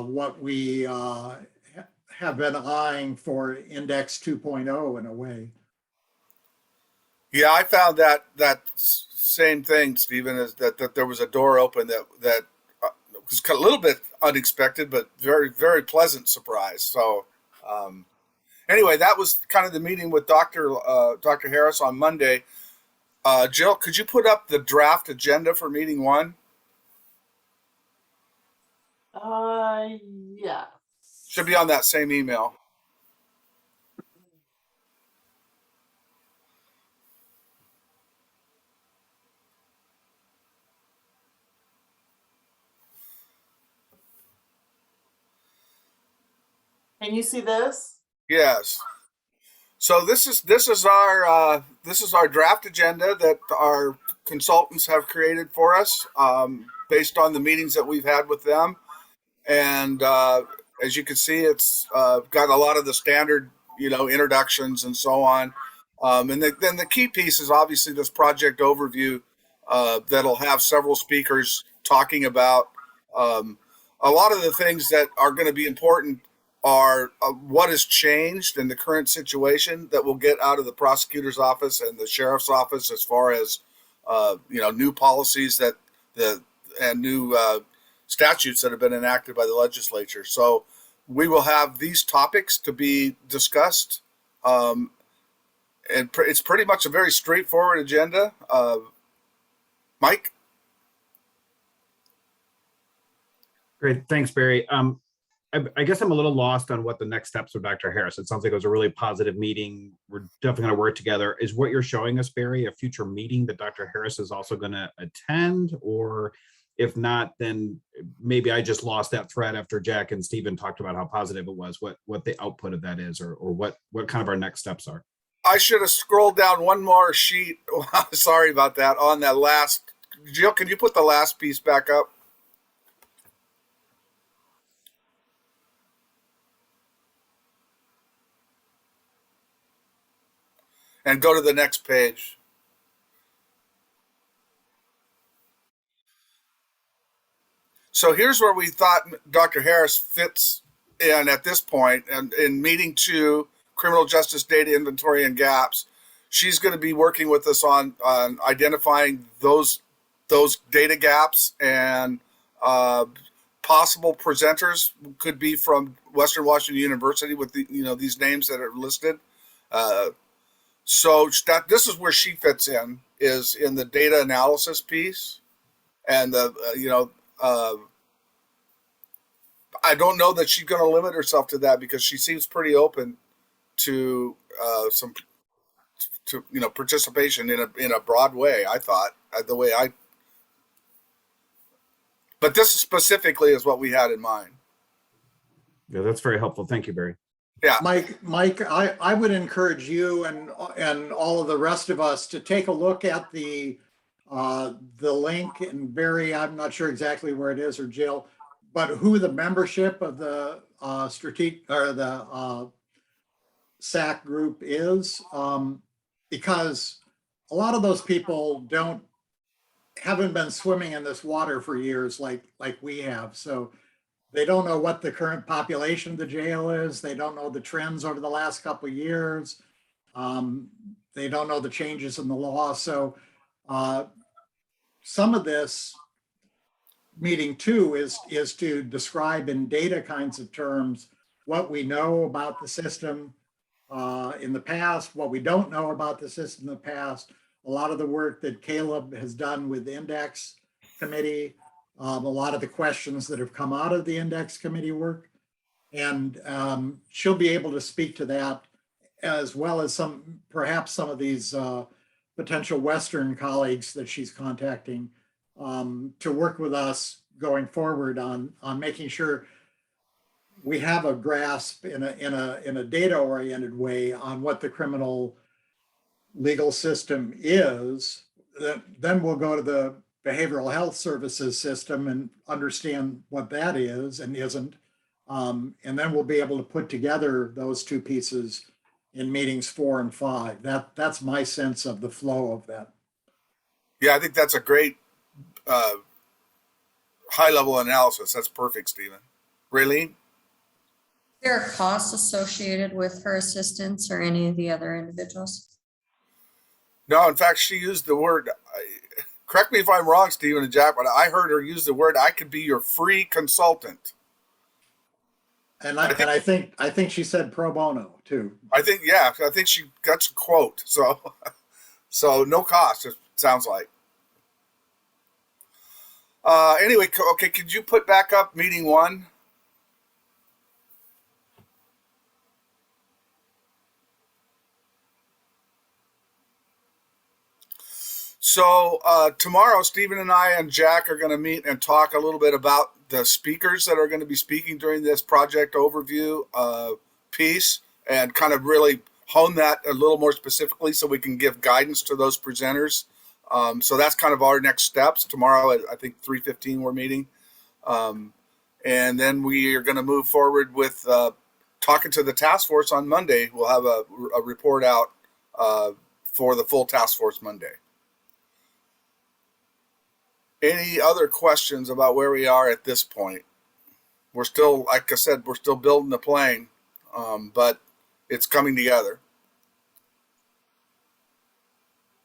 what we have been eyeing for Index 2.0 in a way. Yeah, I found that same thing, Stephen, is that there was a door open that was a little bit unexpected, but very, very pleasant surprise. So anyway, that was kind of the meeting with Dr. Harris on Monday. Jill, could you put up the draft agenda for meeting 1? Yeah. Should be on that same email. Can you see this? Yes. So this is our draft agenda that our consultants have created for us, based on the meetings that we've had with them. And as you can see, it's got a lot of the standard, introductions and so on. And then the key piece is obviously this project overview that'll have several speakers talking about a lot of the things that are going to be important are what has changed in the current situation that we'll get out of the prosecutor's office and the sheriff's office, as far as new policies and new statutes that have been enacted by the legislature. So we will have these topics to be discussed, and it's pretty much a very straightforward agenda. Mike? Great, thanks, Barry. I guess I'm a little lost on what the next steps with Dr. Harris. It sounds like it was a really positive meeting. We're definitely going to work together. Is what you're showing us, Barry, a future meeting that Dr. Harris is also going to attend? Or if not, then maybe I just lost that thread after Jack and Stephen talked about how positive it was, what the output of that is, or what kind of our next steps are. I should have scrolled down one more sheet. Sorry about that. On that last, Jill, can you put the last piece back up? And go to the next page. So here's where we thought Dr. Harris fits in at this point. And in meeting 2, criminal justice data inventory and gaps, she's going to be working with us on identifying those data gaps, and possible presenters could be from Western Washington University with these names that are listed. So this is where she fits in, is in the data analysis piece, and I don't know that she's going to limit herself to that, because she seems pretty open to participation in a broad way. I thought but this specifically is what we had in mind. Yeah, that's very helpful. Thank you, Barry. Yeah, Mike, I would encourage you and all of the rest of us to take a look at the link. And Barry, I'm not sure exactly where it is, or Jill, but who the membership of the strategic or the SAC group is, because a lot of those people haven't been swimming in this water for years like we have. So they don't know what the current population of the jail is. They don't know the trends over the last couple of years. They don't know the changes in the law. So some of this meeting too is to describe in data kinds of terms what we know about the system in the past, what we don't know about the system in the past, a lot of the work that Caleb has done with the Index Committee, a lot of the questions that have come out of the Index Committee work. And she'll be able to speak to that, as well as perhaps some of these potential Western colleagues that she's contacting to work with us going forward on making sure we have a grasp in a data-oriented way on what the criminal legal system is. Then we'll go to the behavioral health services system and understand what that is and isn't. And then we'll be able to put together those two pieces in meetings 4 and 5. That's my sense of the flow of that. Yeah, I think that's a great high-level analysis. That's perfect, Stephen. Raylene? Is there a cost associated with her assistance or any of the other individuals? No, in fact, she used the word, correct me if I'm wrong, Stephen and Jack, but I heard her use the word, I could be your free consultant. And I think she said pro bono too. I think she got a quote. So no cost, it sounds like. Anyway, okay, could you put back up meeting 1? So tomorrow, Stephen and I and Jack are going to meet and talk a little bit about the speakers that are going to be speaking during this project overview piece, and kind of really hone that a little more specifically so we can give guidance to those presenters. So that's kind of our next steps. Tomorrow at, I think, 3:15 we're meeting. And then we are going to move forward with talking to the task force on Monday. We'll have a report out for the full task force Monday. Any other questions about where we are at this point? We're still, like I said, we're still building the plane, but it's coming together.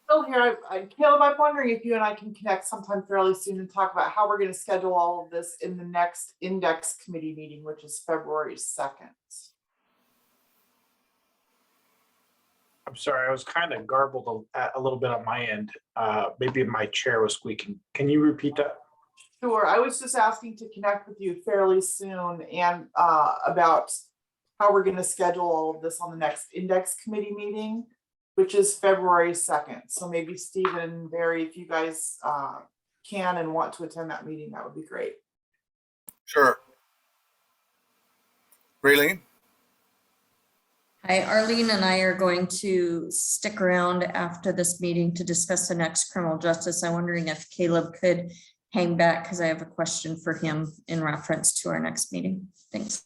Still here, Caleb, I'm wondering if you and I can connect sometime fairly soon and talk about how we're going to schedule all of this in the next Index Committee meeting, which is February 2nd. I'm sorry, I was kind of garbled a little bit on my end. Maybe my chair was squeaking. Can you repeat that? Sure. I was just asking to connect with you fairly soon and about how we're going to schedule all of this on the next Index Committee meeting, which is February 2nd. So maybe Stephen and Barry, if you guys can and want to attend that meeting, that would be great. Sure. Raylene? Hi, Arlene and I are going to stick around after this meeting to discuss the next criminal justice. I'm wondering if Caleb could hang back because I have a question for him in reference to our next meeting. Thanks.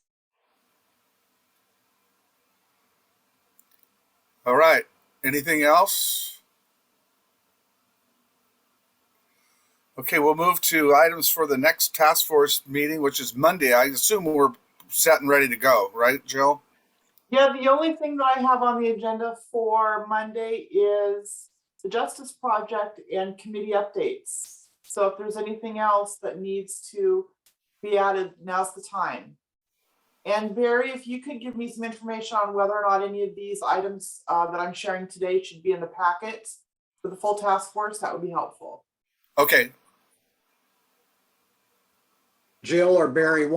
All right. Anything else? Okay, we'll move to items for the next task force meeting, which is Monday. I assume we're set and ready to go, right, Jill? Yeah, the only thing that I have on the agenda for Monday is the Justice Project and committee updates. So if there's anything else that needs to be added, now's the time. And Barry, if you could give me some information on whether or not any of these items that I'm sharing today should be in the packet for the full task force, that would be helpful. Okay. Jill or Barry,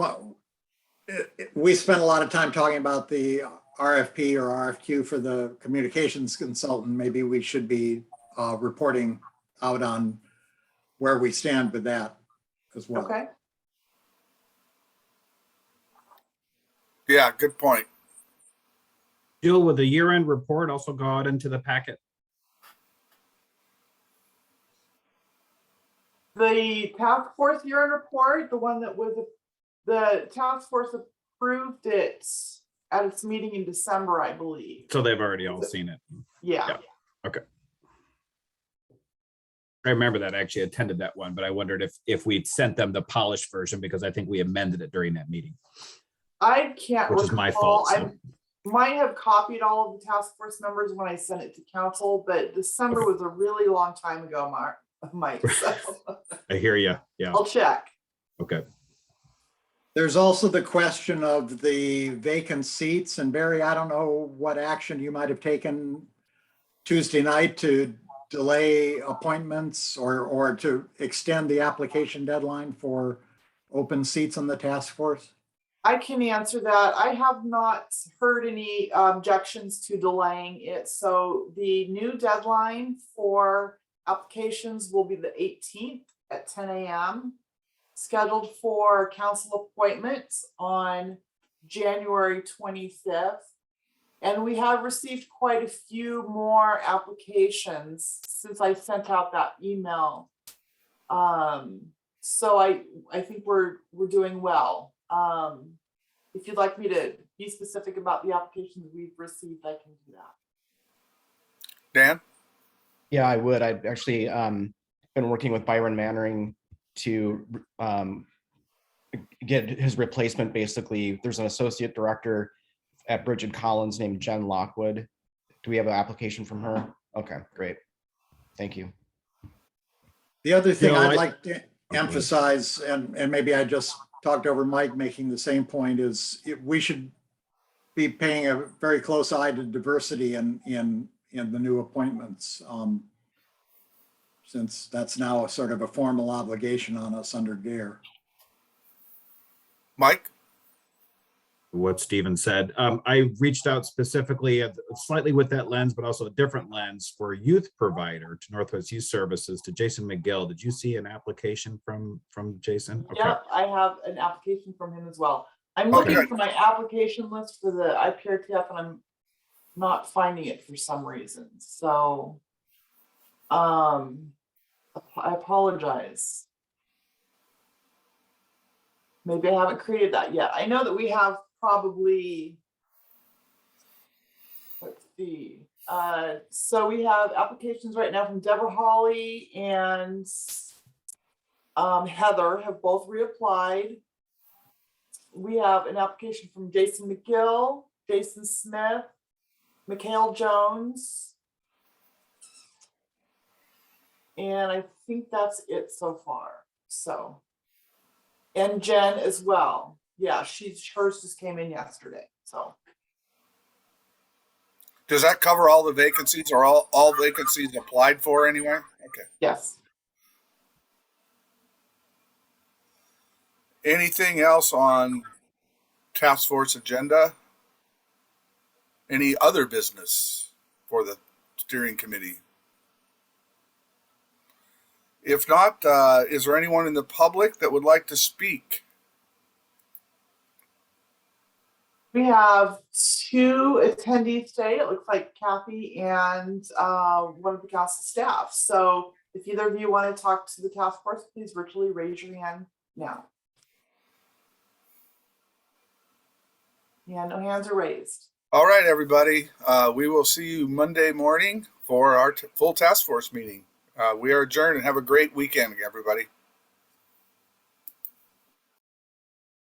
we spent a lot of time talking about the RFP or RFQ for the communications consultant. Maybe we should be reporting out on where we stand with that as well. Okay. Yeah, good point. Jill, will the year-end report also go out into the packet? The task force year-end report, the one that was the task force approved it at its meeting in December, I believe. So they've already all seen it. Yeah. Okay. I remember that. I actually attended that one, but I wondered if we'd sent them the polished version because I think we amended it during that meeting, I can't which is my recall. fault. So. I might have copied all of the task force members when I sent it to council, but December Okay. was a really long time ago, Mike. So I hear you. Yeah. I'll check. Okay. There's also the question of the vacant seats. And Barry, I don't know what action you might have taken Tuesday night to delay appointments or to extend the application deadline for open seats on the task force. I can answer that. I have not heard any objections to delaying it. So the new deadline for applications will be the 18th at 10 a.m. Scheduled for council appointments on January 25th. And we have received quite a few more applications since I sent out that email. So I think we're doing well. If you'd like me to be specific about the applications we've received, I can do that. Dan? Yeah, I would. I've actually been working with Byron Mannering to get his replacement. Basically, there's an associate director at Bridget Collins named Jen Lockwood. Do we have an application from her? Okay, great. Thank you. The other thing You know, I'd like to emphasize, and maybe I just talked over Mike making the same point, is we should be paying a very close eye to diversity in the new appointments, since that's now a sort of a formal obligation on us under GARE. Mike? What Stephen said. I reached out specifically slightly with that lens, but also a different lens for youth provider to Northwest Youth Services to Jason McGill. Did you see an application from Jason? Okay. Yep, I have an application from him as well. I'm looking Okay. for my application list for the IPRTF and I'm not finding it for some reason. So I apologize. Maybe I haven't created that yet. I know that we have probably, let's see. So we have applications right now from Deborah Hawley and Heather have both reapplied. We have an application from Jason McGill, Jason Smith, Mikhail Jones. And I think that's it so far. So, and Jen as well. Yeah, hers just came in yesterday. So Does that cover all the vacancies or all vacancies applied for anyway? Okay. yes. Anything else on task force agenda? Any other business for the steering committee? If not, is there anyone in the public that would like to speak? We have 2 attendees today. It looks like Kathy and one of the council staff. So if either of you want to talk to the task force, please virtually raise your hand now. Yeah, no hands are raised. All right, everybody. We will see you Monday morning for our full task force meeting. We are adjourned and have a great weekend, everybody.